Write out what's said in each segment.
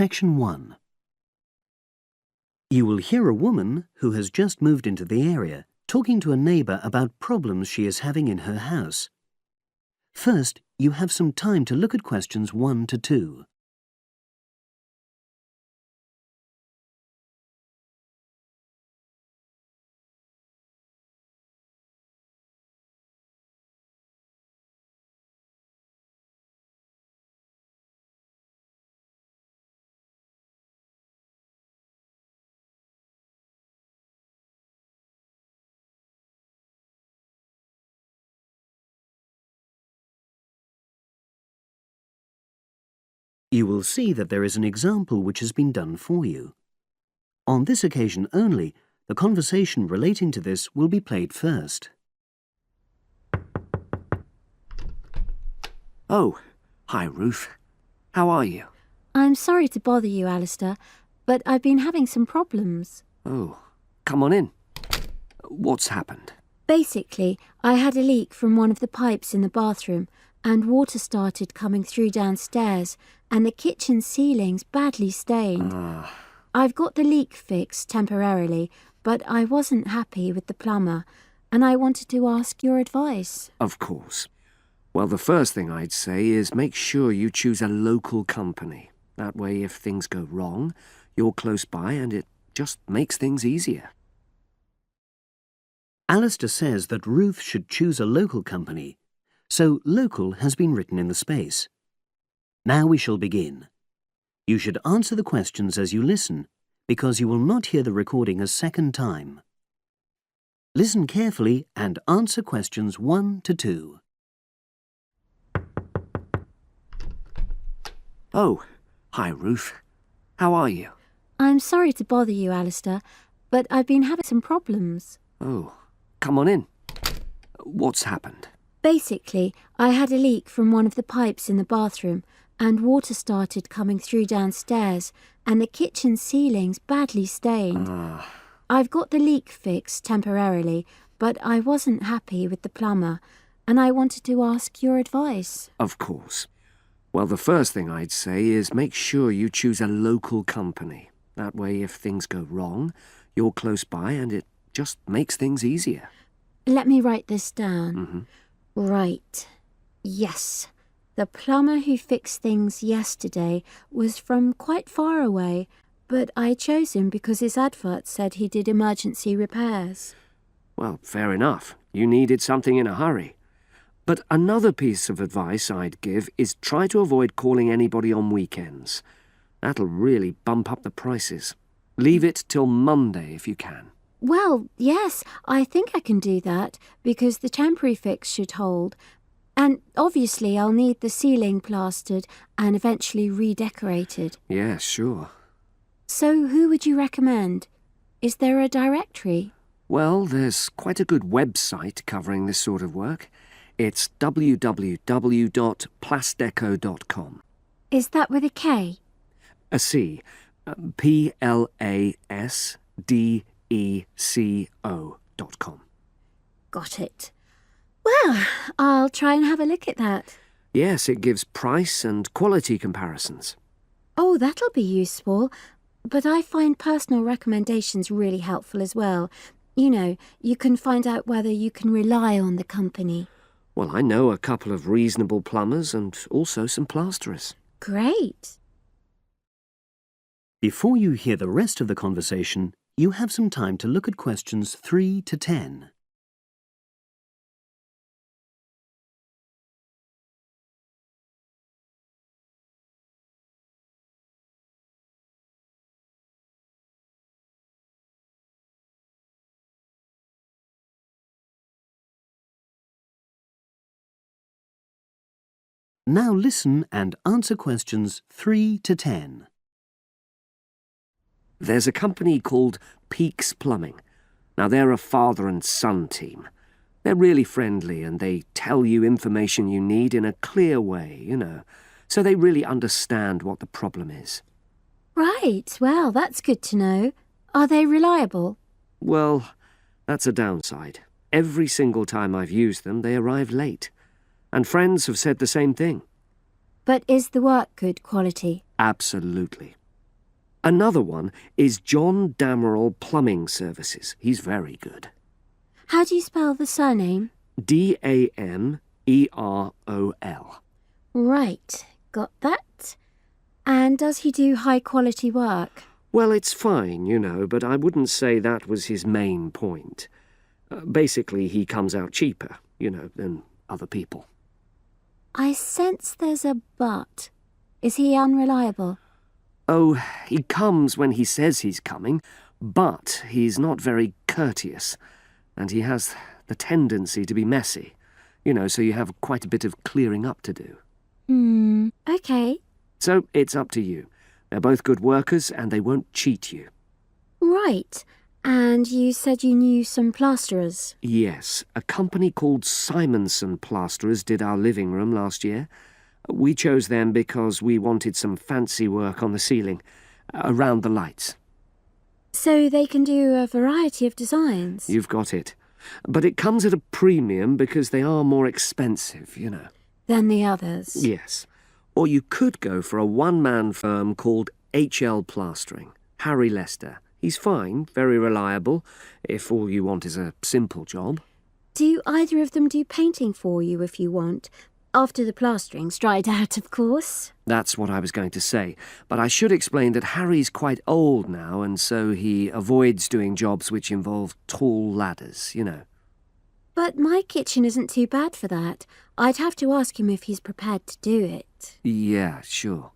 Section 1. You will hear a woman who has just moved into the area talking to a neighbour about problems she is having in her house. First, you have some time to look at questions 1 to 2. You will see that there is an example which has been done for you. On this occasion only, the conversation relating to this will be played first. Oh, hi Ruth. How are you? I'm sorry to bother you, Alistair, but I've been having some problems. Oh, come on in. What's happened? Basically, I had a leak from one of the pipes in the bathroom, and water started coming through downstairs, and the kitchen ceiling's badly stained. I've got the leak fixed temporarily, but I wasn't happy with the plumber, and I wanted to ask your advice. Of course. Well, the first thing I'd say is make sure you choose a local company. That way, if things go wrong, you're close by and it just makes things easier. Alistair says that Ruth should choose a local company, so local has been written in the space. Now we shall begin. You should answer the questions as you listen, because you will not hear the recording a second time. Listen carefully and answer questions 1 to 2. Oh, hi Ruth. How are you? I'm sorry to bother you, Alistair, but I've been having some problems. Oh, come on in. What's happened? Basically, I had a leak from one of the pipes in the bathroom, and water started coming through downstairs, and the kitchen ceiling's badly stained. I've got the leak fixed temporarily, but I wasn't happy with the plumber, and I wanted to ask your advice. Of course. Well, the first thing I'd say is make sure you choose a local company. That way, if things go wrong, you're close by and it just makes things easier. Let me write this down. Right. Yes. The plumber who fixed things yesterday was from quite far away, but I chose him because his advert said he did emergency repairs. Well, fair enough. You needed something in a hurry. But another piece of advice I'd give is try to avoid calling anybody on weekends. That'll really bump up the prices. Leave it till Monday if you can. Well, yes, I think I can do that, because the temporary fix should hold. And obviously I'll need the ceiling plastered and eventually redecorated. Yeah, sure. So who would you recommend? Is there a directory? Well, there's quite a good website covering this sort of work. It's www.plasdeco.com. Is that with a K? A C. PLASDECO.com. Got it. Well, I'll try and have a look at that. Yes, it gives price and quality comparisons. Oh, that'll be useful. But I find personal recommendations really helpful as well. You know, you can find out whether you can rely on the company. Well, I know a couple of reasonable plumbers and also some plasterers. Great. Before you hear the rest of the conversation, you have some time to look at questions 3 to 10. Now listen and answer questions 3 to 10. There's a company called Peaks Plumbing. Now, they're a father and son team. They're really friendly and they tell you information you need in a clear way, so they really understand what the problem is. Right, well, that's good to know. Are they reliable? Well, that's a downside. Every single time I've used them, they arrive late. And friends have said the same thing. But is the work good quality? Absolutely. Another one is John Damerel Plumbing Services. He's very good. How do you spell the surname? Damerol. Right, got that. And does he do high-quality work? Well, it's fine, you know, but I wouldn't say that was his main point. Basically, he comes out cheaper, you know, than other people. I sense there's a but. Is he unreliable? Oh, he comes when he says he's coming, but he's not very courteous, and he has the tendency to be messy, you know, so you have quite a bit of clearing up to do. Okay. So it's up to you. They're both good workers, and they won't cheat you. Right. And you said you knew some plasterers? Yes, a company called Simonson Plasterers did our living room last year. We chose them because we wanted some fancy work on the ceiling, around the lights. So they can do a variety of designs? You've got it. But it comes at a premium because they are more expensive, you know. Than the others? Yes. Or you could go for a one-man firm called HL Plastering. Harry Lester. He's fine, very reliable, if all you want is a simple job. Do either of them do painting for you if you want? After the plastering's dried out, of course. That's what I was going to say. But I should explain that Harry's quite old now, and so he avoids doing jobs which involve tall ladders, you know. But my kitchen isn't too bad for that. I'd have to ask him if he's prepared to do it. Yeah, sure.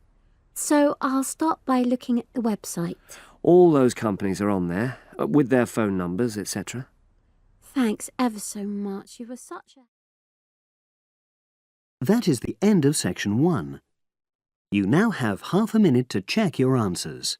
So I'll start by looking at the website. All those companies are on there, with their phone numbers, etc. Thanks ever so much. You were such a... That is the end of section 1. You now have half a minute to check your answers.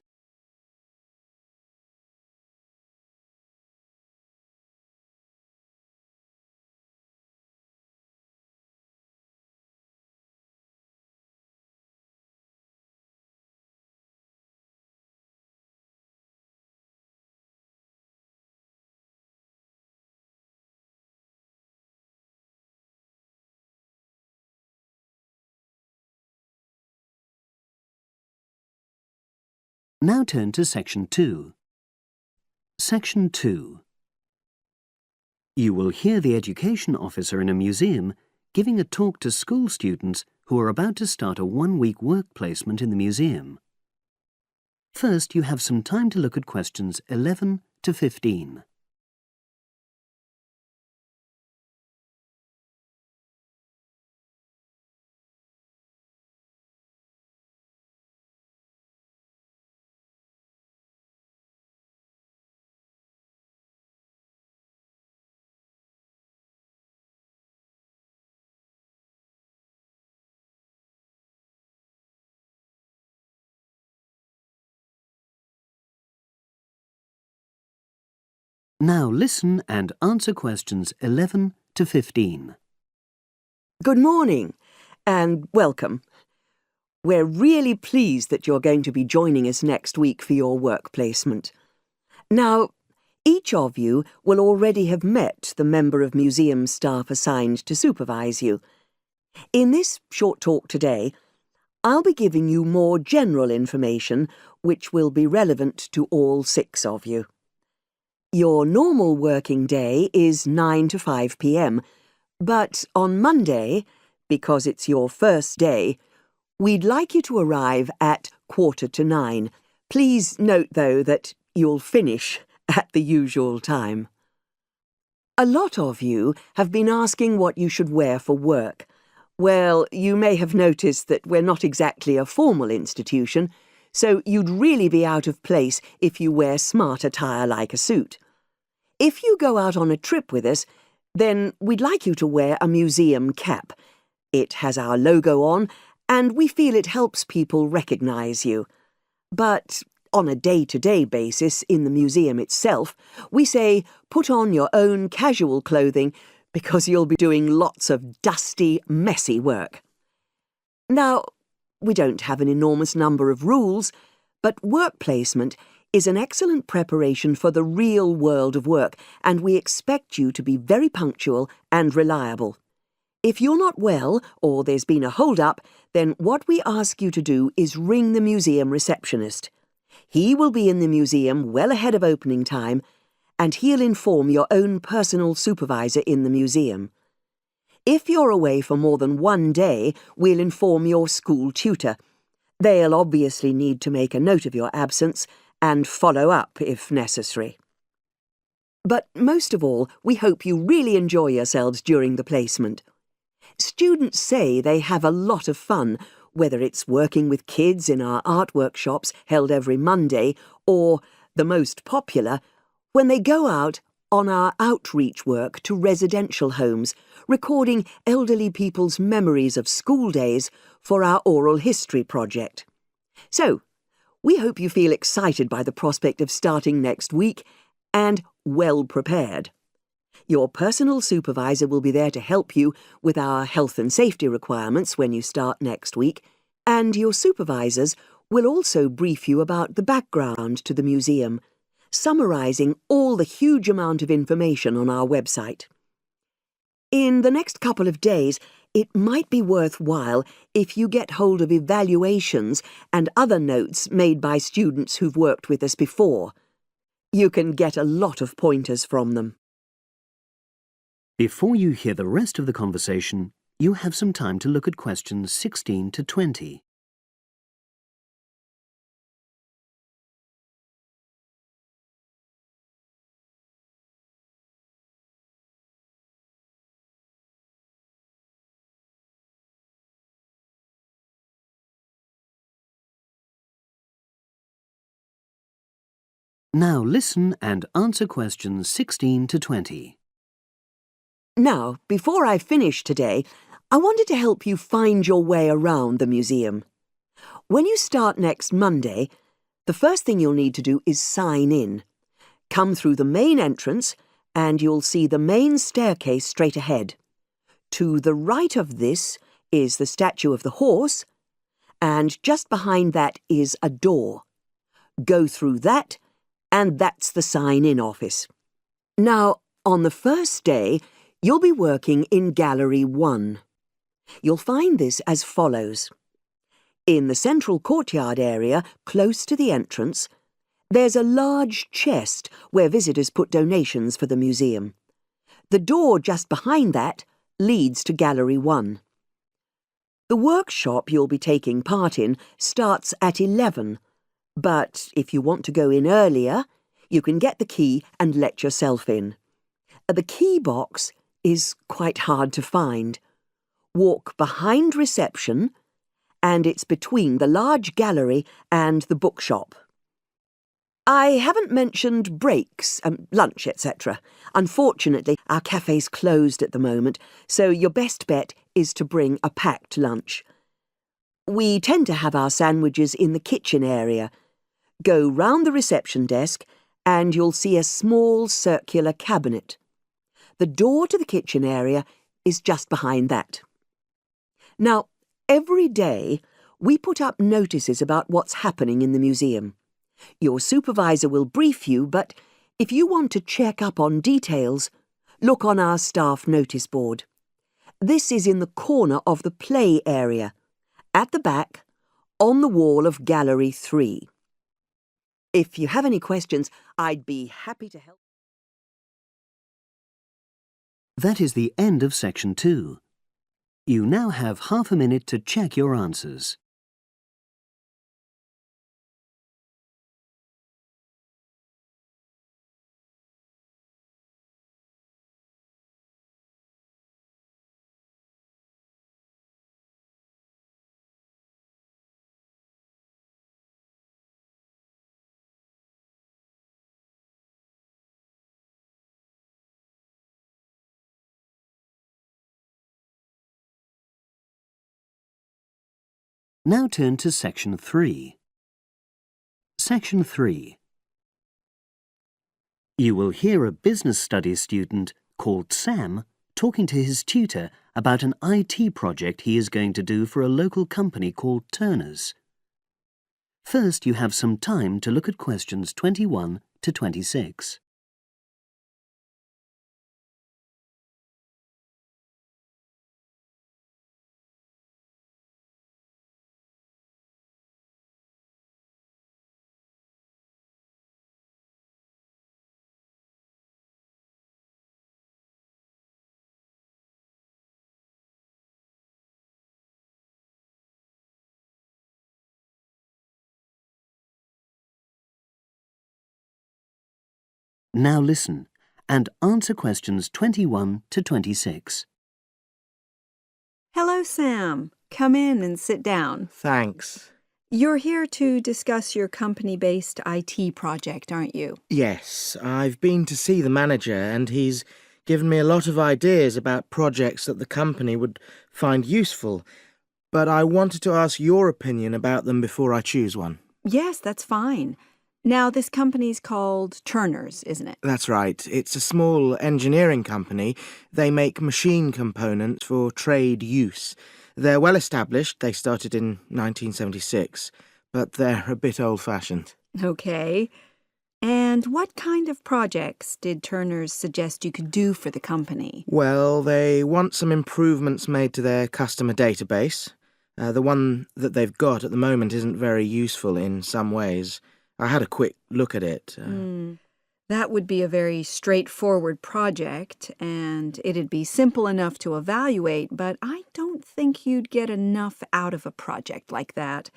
Now turn to section 2. Section 2. You will hear the education officer in a museum giving a talk to school students who are about to start a one-week work placement in the museum. First, you have some time to look at questions 11 to 15. Now listen and answer questions 11 to 15. Good morning and welcome. We're really pleased that you're going to be joining us next week for your work placement. Now, each of you will already have met the member of museum staff assigned to supervise you. In this short talk today, I'll be giving you more general information which will be relevant to all 6 of you. Your normal working day is 9 to 5 p.m, but on Monday, because it's your first day, we'd like you to arrive at 9:15. Please note, though, that you'll finish at the usual time. A lot of you have been asking what you should wear for work. Well, you may have noticed that we're not exactly a formal institution, so you'd really be out of place if you wear smart attire like a suit. If you go out on a trip with us, then we'd like you to wear a museum cap. It has our logo on, and we feel it helps people recognise you. But on a day-to-day basis in the museum itself, we say put on your own casual clothing because you'll be doing lots of dusty, messy work. Now, we don't have an enormous number of rules, but work placement is an excellent preparation for the real world of work, and we expect you to be very punctual and reliable. If you're not well, or there's been a hold-up, then what we ask you to do is ring the museum receptionist. He will be in the museum well ahead of opening time, and he'll inform your own personal supervisor in the museum. If you're away for more than one day, we'll inform your school tutor. They'll obviously need to make a note of your absence and follow up if necessary. But most of all, we hope you really enjoy yourselves during the placement. Students say they have a lot of fun, whether it's working with kids in our art workshops held every Monday, or, the most popular, when they go out on our outreach work to residential homes, recording elderly people's memories of school days for our oral history project. So, we hope you feel excited by the prospect of starting next week and well prepared. Your personal supervisor will be there to help you with our health and safety requirements when you start next week, and your supervisors will also brief you about the background to the museum, summarising all the huge amount of information on our website. In the next couple of days, it might be worthwhile if you get hold of evaluations and other notes made by students who've worked with us before. You can get a lot of pointers from them. Before you hear the rest of the conversation, you have some time to look at questions 16 to 20. Now listen and answer questions 16 to 20. Now, before I finish today, I wanted to help you find your way around the museum. When you start next Monday, the first thing you'll need to do is sign in. Come through the main entrance and you'll see the main staircase straight ahead. To the right of this is the statue of the horse, and just behind that is a door. Go through that, and that's the sign-in office. Now, on the first day, you'll be working in Gallery 1. You'll find this as follows. In the central courtyard area, close to the entrance, there's a large chest where visitors put donations for the museum. The door just behind that leads to Gallery 1. The workshop you'll be taking part in starts at 11, but if you want to go in earlier, you can get the key and let yourself in. The key box is quite hard to find. Walk behind reception, and it's between the large gallery and the bookshop. I haven't mentioned breaks, lunch, etc. Unfortunately, our cafe's closed at the moment, so your best bet is to bring a packed lunch. We tend to have our sandwiches in the kitchen area. Go round the reception desk and you'll see a small circular cabinet. The door to the kitchen area is just behind that. Now, every day we put up notices about what's happening in the museum. Your supervisor will brief you, but if you want to check up on details, look on our staff notice board. This is in the corner of the play area, at the back, on the wall of Gallery 3. If you have any questions, I'd be happy to help. That is the end of section 2. You now have half a minute to check your answers. Now turn to section 3. Section 3. You will hear a business studies student called Sam talking to his tutor about an IT project he is going to do for a local company called Turner's. First, you have some time to look at questions 21 to 26. Now listen and answer questions 21 to 26. Hello, Sam. Come in and sit down. Thanks. You're here to discuss your company-based IT project, aren't you? Yes, I've been to see the manager and he's given me a lot of ideas about projects that the company would find useful, but I wanted to ask your opinion about them before I choose one. Yes, that's fine. Now, this company's called Turner's, isn't it? That's right. It's a small engineering company. They make machine components for trade use. They're well established. They started in 1976, but they're a bit old-fashioned. Okay. And what kind of projects did Turner's suggest you could do for the company? Well, they want some improvements made to their customer database. The one that they've got at the moment isn't very useful in some ways. I had a quick look at it. That would be a very straightforward project, and it'd be simple enough to evaluate, but I don't think you'd get enough out of a project like that.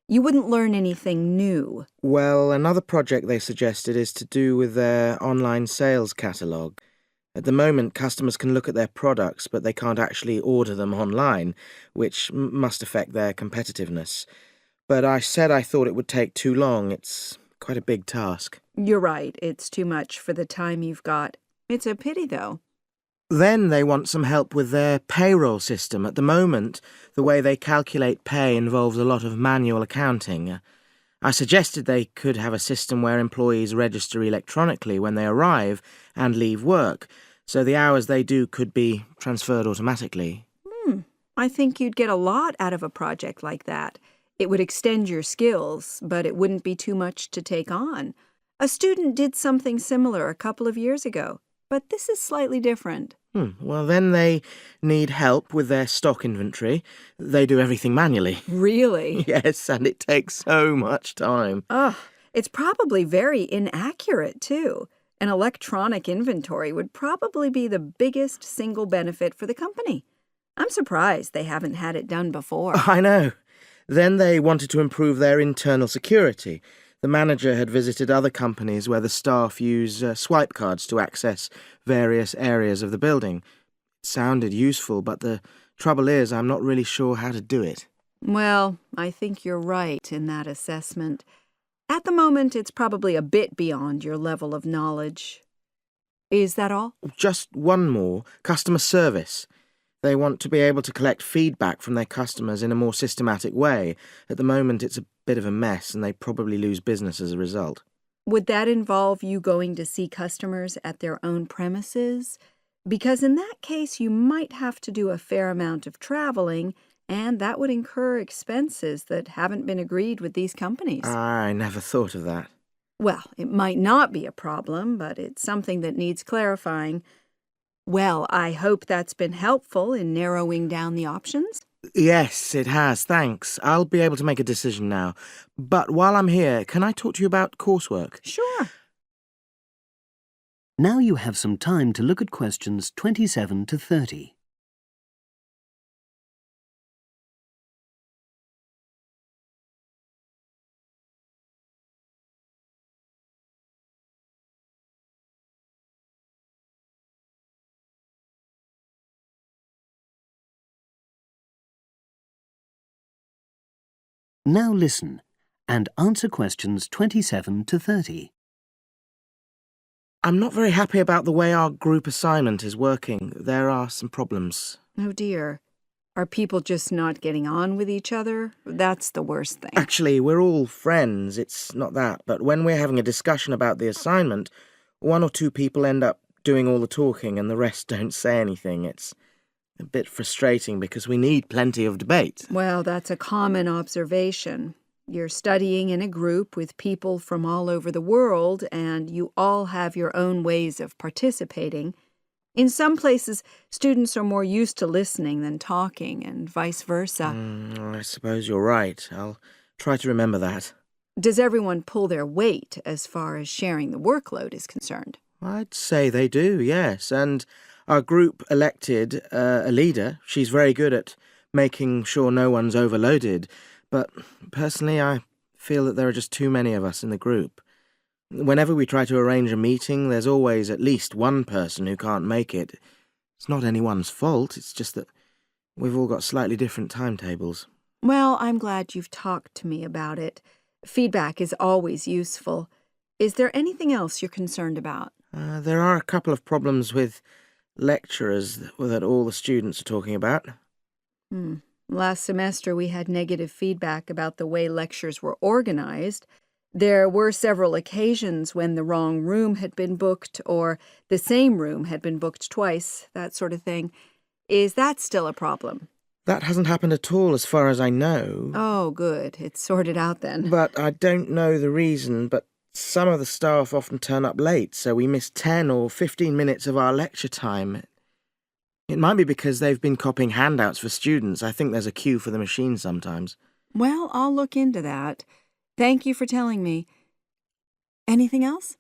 You wouldn't learn anything new. Well, another project they suggested is to do with their online sales catalogue. At the moment, customers can look at their products, but they can't actually order them online, which must affect their competitiveness. But I said I thought it would take too long. It's quite a big task. You're right. It's too much for the time you've got. It's a pity, though. Then they want some help with their payroll system. At the moment, the way they calculate pay involves a lot of manual accounting. I suggested they could have a system where employees register electronically when they arrive and leave work, so the hours they do could be transferred automatically. I think you'd get a lot out of a project like that. It would extend your skills, but it wouldn't be too much to take on. A student did something similar a couple of years ago, but this is slightly different. Well, then they need help with their stock inventory. They do everything manually. Really? Yes, and it takes so much time. It's probably very inaccurate, too. An electronic inventory would probably be the biggest single benefit for the company. I'm surprised they haven't had it done before. I know. Then they wanted to improve their internal security. The manager had visited other companies where the staff use swipe cards to access various areas of the building. It sounded useful, but the trouble is I'm not really sure how to do it. Well, I think you're right in that assessment. At the moment, it's probably a bit beyond your level of knowledge. Is that all? Just one more. Customer service. They want to be able to collect feedback from their customers in a more systematic way. At the moment, it's a bit of a mess, and they probably lose business as a result. Would that involve you going to see customers at their own premises? Because in that case, you might have to do a fair amount of traveling, and that would incur expenses that haven't been agreed with these companies. I never thought of that. Well, it might not be a problem, but it's something that needs clarifying. Well, I hope that's been helpful in narrowing down the options. Yes, it has, thanks. I'll be able to make a decision now. But while I'm here, can I talk to you about coursework? Sure. Now you have some time to look at questions 27 to 30. Now listen and answer questions 27 to 30. I'm not very happy about the way our group assignment is working. There are some problems. Oh, dear. Are people just not getting on with each other? That's the worst thing. Actually, we're all friends. It's not that. But when we're having a discussion about the assignment, one or two people end up doing all the talking and the rest don't say anything. It's a bit frustrating because we need plenty of debate. Well, that's a common observation. You're studying in a group with people from all over the world, and you all have your own ways of participating. In some places, students are more used to listening than talking, and vice versa. I suppose you're right. I'll try to remember that. Does everyone pull their weight as far as sharing the workload is concerned? I'd say they do, yes. And our group elected a leader. She's very good at making sure no one's overloaded. But personally, I feel that there are just too many of us in the group. Whenever we try to arrange a meeting, there's always at least one person who can't make it. It's not anyone's fault, it's just that we've all got slightly different timetables. Well, I'm glad you've talked to me about it. Feedback is always useful. Is there anything else you're concerned about? There are a couple of problems with lecturers that all the students are talking about. Last semester we had negative feedback about the way lectures were organized. There were several occasions when the wrong room had been booked or the same room had been booked twice, that sort of thing. Is that still a problem? That hasn't happened at all as far as I know. Oh, good. It's sorted out then. But I don't know the reason, but some of the staff often turn up late, so we miss 10 or 15 minutes of our lecture time. It might be because they've been copying handouts for students. I think there's a queue for the machine sometimes. Well, I'll look into that. Thank you for telling me. Anything else?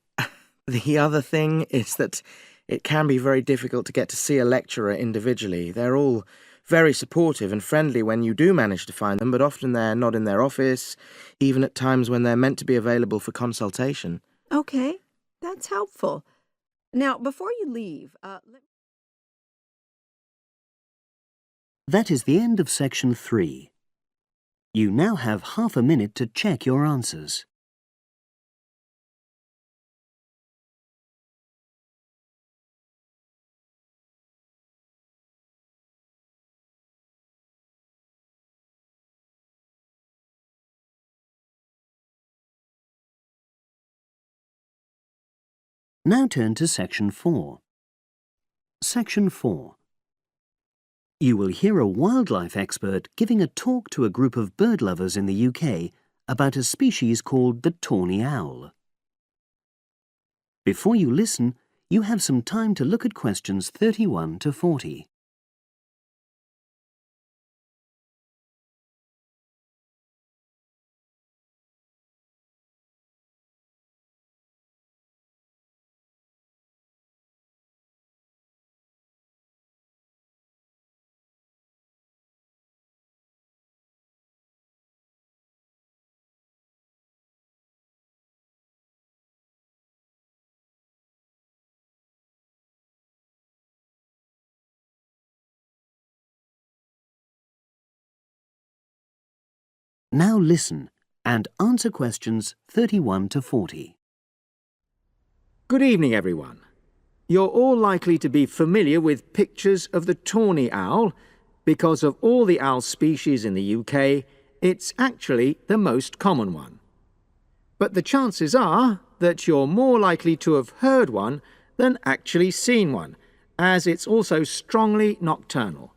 The other thing is that it can be very difficult to get to see a lecturer individually. They're all very supportive and friendly when you do manage to find them, but often they're not in their office, even at times when they're meant to be available for consultation. Okay, that's helpful. Now, before you leave, That is the end of section 3. You now have half a minute to check your answers. Now turn to section 4. Section 4. You will hear a wildlife expert giving a talk to a group of bird lovers in the UK about a species called the tawny owl. Before you listen, you have some time to look at questions 31 to 40. Now listen and answer questions 31 to 40. Good evening, everyone. You're all likely to be familiar with pictures of the tawny owl. Because of all the owl species in the UK, it's actually the most common one. But the chances are that you're more likely to have heard one than actually seen one, as it's also strongly nocturnal.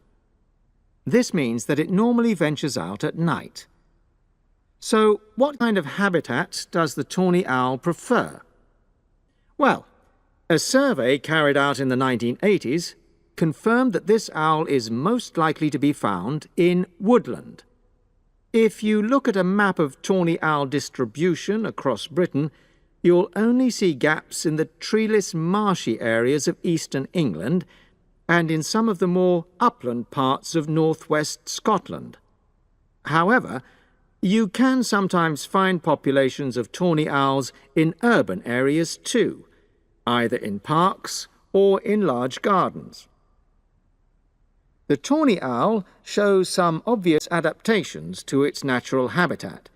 This means that it normally ventures out at night. So, what kind of habitat does the tawny owl prefer? Well, a survey carried out in the 1980s confirmed that this owl is most likely to be found in woodland. If you look at a map of tawny owl distribution across Britain, you'll only see gaps in the treeless marshy areas of eastern England and in some of the more upland parts of northwest Scotland. However, you can sometimes find populations of tawny owls in urban areas too, either in parks or in large gardens. The tawny owl shows some obvious adaptations to its natural habitat.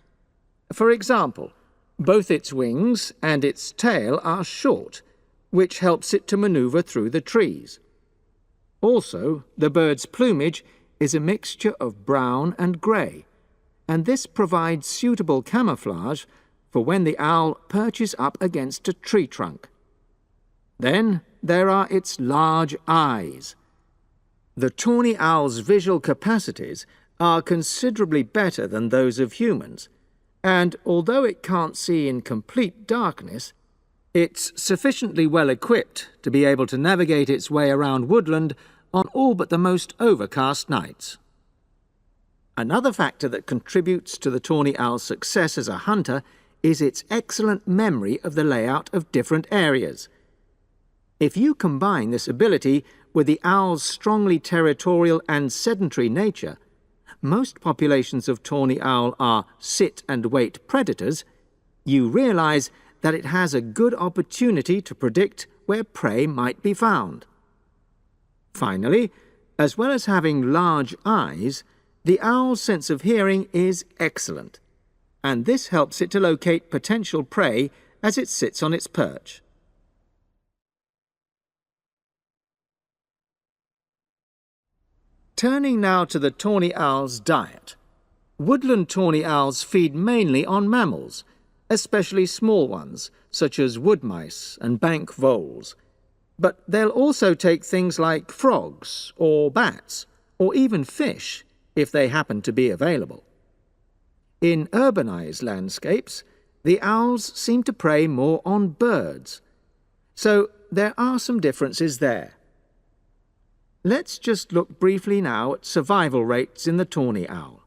For example, both its wings and its tail are short, which helps it to maneuver through the trees. Also, the bird's plumage is a mixture of brown and grey, and this provides suitable camouflage for when the owl perches up against a tree trunk. Then there are its large eyes. The tawny owl's visual capacities are considerably better than those of humans, and although it can't see in complete darkness, it's sufficiently well equipped to be able to navigate its way around woodland on all but the most overcast nights. Another factor that contributes to the tawny owl's success as a hunter is its excellent memory of the layout of different areas. If you combine this ability with the owl's strongly territorial and sedentary nature, most populations of tawny owl are sit-and-wait predators, you realize that it has a good opportunity to predict where prey might be found. Finally, as well as having large eyes, the owl's sense of hearing is excellent, and this helps it to locate potential prey as it sits on its perch. Turning now to the tawny owl's diet. Woodland tawny owls feed mainly on mammals, especially small ones, such as wood mice and bank voles. But they'll also take things like frogs or bats, or even fish, if they happen to be available. In urbanized landscapes, the owls seem to prey more on birds, so there are some differences there. Let's just look briefly now at survival rates in the tawny owl.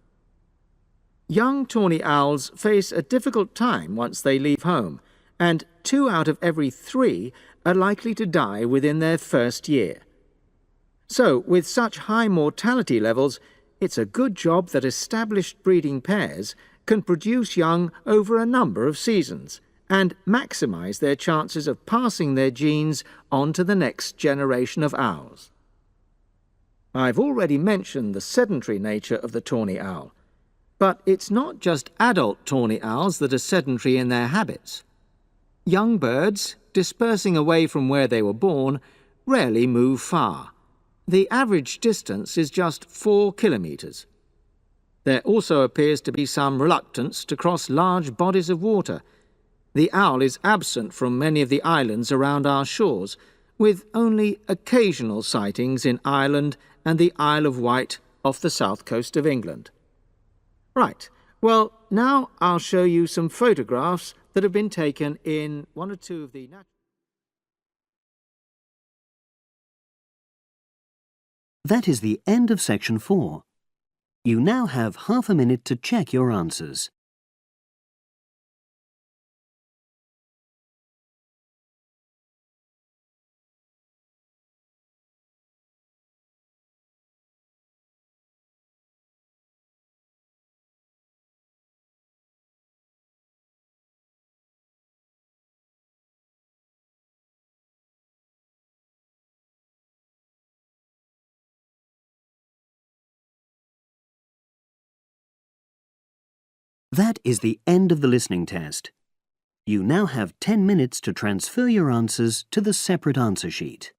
Young tawny owls face a difficult time once they leave home, and 2 out of every 3 are likely to die within their first year. So, with such high mortality levels, it's a good job that established breeding pairs can produce young over a number of seasons and maximize their chances of passing their genes on to the next generation of owls. I've already mentioned the sedentary nature of the tawny owl, but it's not just adult tawny owls that are sedentary in their habits. Young birds, dispersing away from where they were born, rarely move far. The average distance is just 4 kilometres. There also appears to be some reluctance to cross large bodies of water. The owl is absent from many of the islands around our shores, with only occasional sightings in Ireland and the Isle of Wight off the south coast of England. Right, well, now I'll show you some photographs that have been taken in one or two of the... That is the end of section 4. You now have half a minute to check your answers. That is the end of the listening test. You now have 10 minutes to transfer your answers to the separate answer sheet.